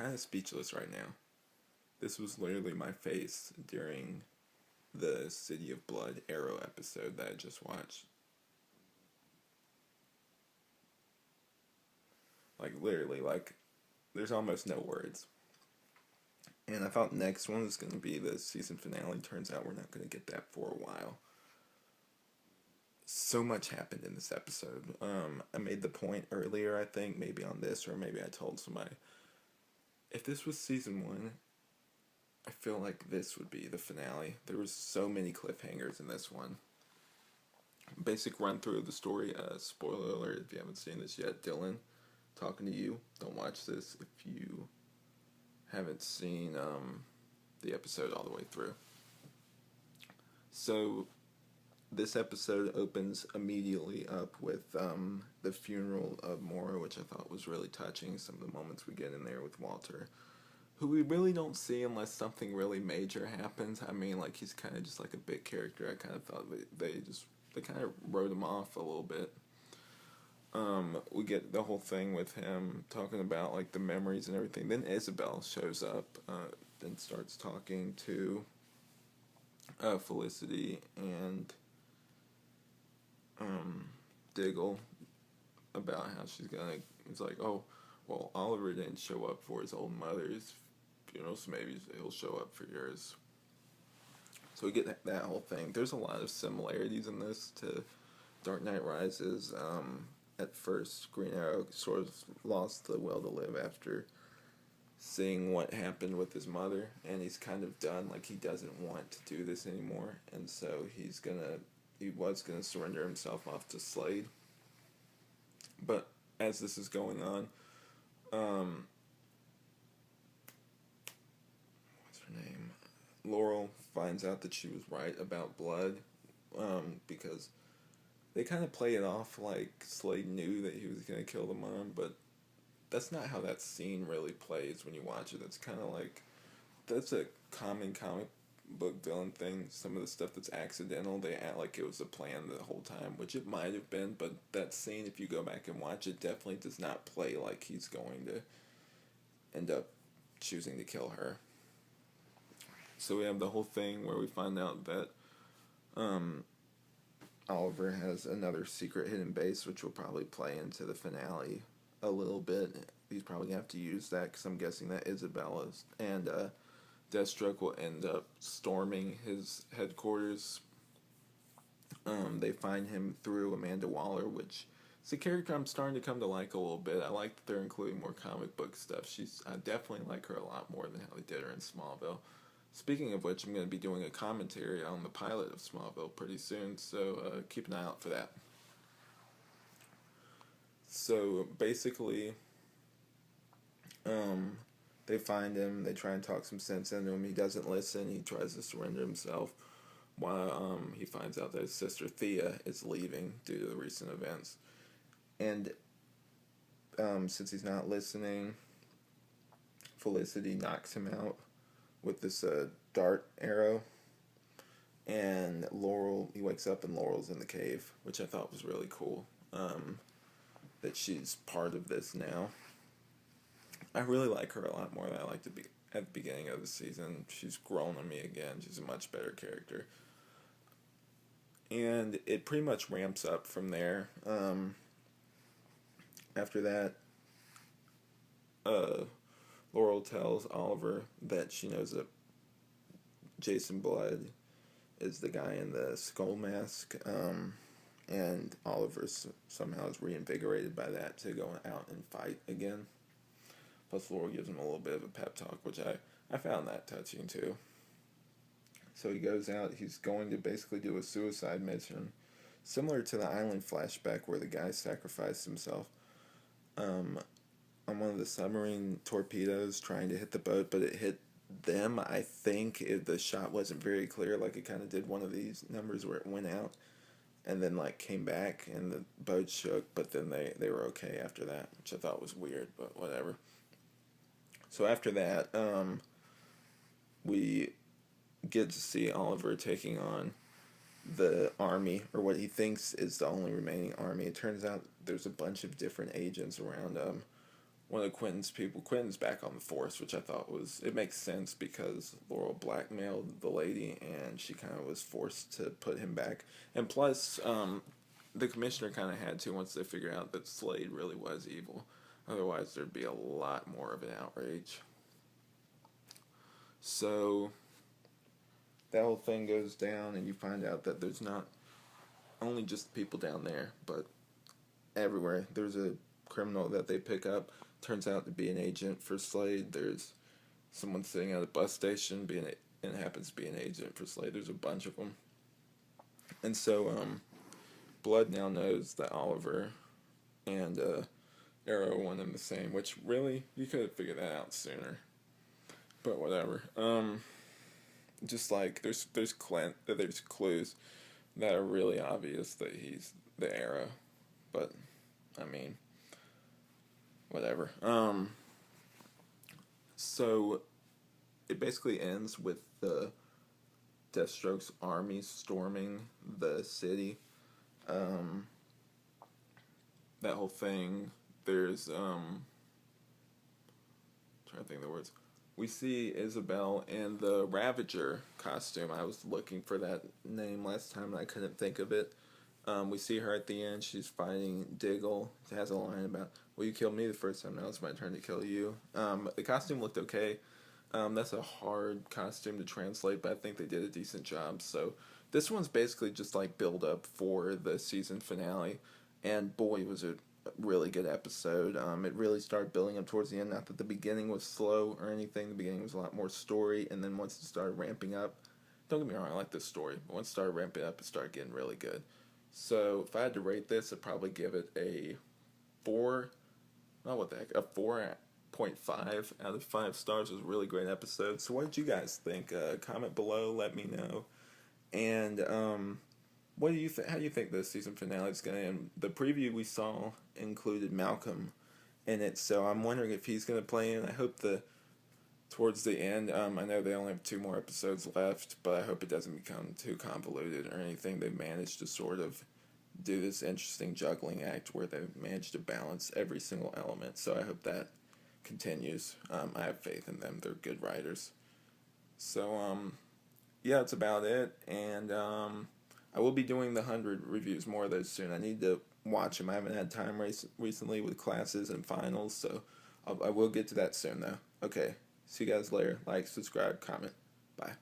kind of speechless right now. This was literally my face during the City of Blood Arrow episode that I just watched. Like, literally, like, there's almost no words. And I thought next one was going to be the season finale. Turns out we're not going to get that for a while. So much happened in this episode. I made the point earlier, I think, maybe on this, or maybe I told somebody. If this was season one, I feel like this would be the finale. There was so many cliffhangers in this one. Basic run through of the story. Spoiler alert if you haven't seen this yet. Dylan, talking to you. Don't watch this if you haven't seen the episode all the way through. So, this episode opens immediately up with the funeral of Mora, which I thought was really touching. Some of the moments we get in there with Walter, who we really don't see unless something really major happens. I mean, like, he's kind of just like a big character. I kind of thought they kind of wrote him off a little bit. We get the whole thing with him talking about, like, the memories and everything. Then Isabel shows up, and starts talking to Felicity and Diggle about how she's gonna. It's like, oh, well, Oliver didn't show up for his old mother's funeral, so maybe he'll show up for yours. So we get that whole thing. There's a lot of similarities in this to Dark Knight Rises. At first, Green Arrow sort of lost the will to live after seeing what happened with his mother, and he's kind of done. Like, he doesn't want to do this anymore, and so he was gonna surrender himself off to Slade. But as this is going on, what's her name? Laurel finds out that she was right about blood, because they kind of play it off like Slade knew that he was gonna kill the mom, but that's not how that scene really plays when you watch it. It's kind of like, that's a common comic book villain thing. Some of the stuff that's accidental, they act like it was a plan the whole time, which it might have been, but that scene, if you go back and watch it, definitely does not play like he's going to end up choosing to kill her. So we have the whole thing where we find out that Oliver has another secret hidden base, which will probably play into the finale a little bit. He's probably going to have to use that, because I'm guessing that Isabella and Deathstroke will end up storming his headquarters. They find him through Amanda Waller, which is a character I'm starting to come to like a little bit. I like that they're including more comic book stuff. I definitely like her a lot more than how they did her in Smallville. Speaking of which, I'm going to be doing a commentary on the pilot of Smallville pretty soon, so keep an eye out for that. So basically, they find him, they try and talk some sense into him. He doesn't listen, he tries to surrender himself, while he finds out that his sister Thea is leaving due to the recent events. And since he's not listening, Felicity knocks him out with this dart arrow. And he wakes up and Laurel's in the cave, which I thought was really cool. That she's part of this now. I really like her a lot more than I liked at the beginning of the season. She's grown on me again. She's a much better character. And it pretty much ramps up from there. After that, Laurel tells Oliver that she knows that Jason Blood is the guy in the skull mask, and Oliver somehow is reinvigorated by that to go out and fight again. Plus, Laurel gives him a little bit of a pep talk, which I found that touching too. So he goes out, he's going to basically do a suicide mission, similar to the Island flashback where the guy sacrificed himself on one of the submarine torpedoes trying to hit the boat, but it hit them. I think the shot wasn't very clear, like it kind of did one of these numbers where it went out and then like came back and the boat shook, but then they were okay after that, which I thought was weird, but whatever. So after that, we get to see Oliver taking on the army, or what he thinks is the only remaining army. It turns out there's a bunch of different agents around one of Quentin's people. Quentin's back on the force, which I thought it makes sense because Laurel blackmailed the lady and she kind of was forced to put him back. And plus, the commissioner kind of had to once they figured out that Slade really was evil. Otherwise, there'd be a lot more of an outrage. So, that whole thing goes down, and you find out that there's not only just people down there, but everywhere. There's a criminal that they pick up, turns out to be an agent for Slade. There's someone sitting at a bus station and happens to be an agent for Slade. There's a bunch of them. And so, Blood now knows that Oliver and Arrow one and the same, which really, you could have figured that out sooner. But whatever. Just like, there's clues that are really obvious that he's the Arrow. But, I mean, whatever. So, it basically ends with the Deathstroke's army storming the city. That whole thing, there's, trying to think of the words. We see Isabel in the Ravager costume. I was looking for that name last time and I couldn't think of it. We see her at the end. She's fighting Diggle. It has a line about, well, you killed me the first time, now it's my turn to kill you. The costume looked okay. That's a hard costume to translate, but I think they did a decent job. So this one's basically just like build up for the season finale. And boy, was it a really good episode. It really started building up towards the end. Not that the beginning was slow or anything. The beginning was a lot more story. And then once it started ramping up, don't get me wrong, I like this story. But once it started ramping up, it started getting really good. So if I had to rate this, I'd probably give it a 4.5 out of 5 stars. It was a really great episode. So what did you guys think? Comment below, let me know. And what do you how do you think the season finale is going to end? The preview we saw included Malcolm in it, so I'm wondering if he's going to play in. I hope towards the end, I know they only have 2 more episodes left, but I hope it doesn't become too convoluted or anything. They've managed to sort of do this interesting juggling act where they've managed to balance every single element, so I hope that continues. I have faith in them. They're good writers. So, yeah, that's about it, and I will be doing the 100 reviews, more of those soon. I need to watch them. I haven't had time recently with classes and finals, so I will get to that soon, though. Okay, see you guys later. Like, subscribe, comment. Bye.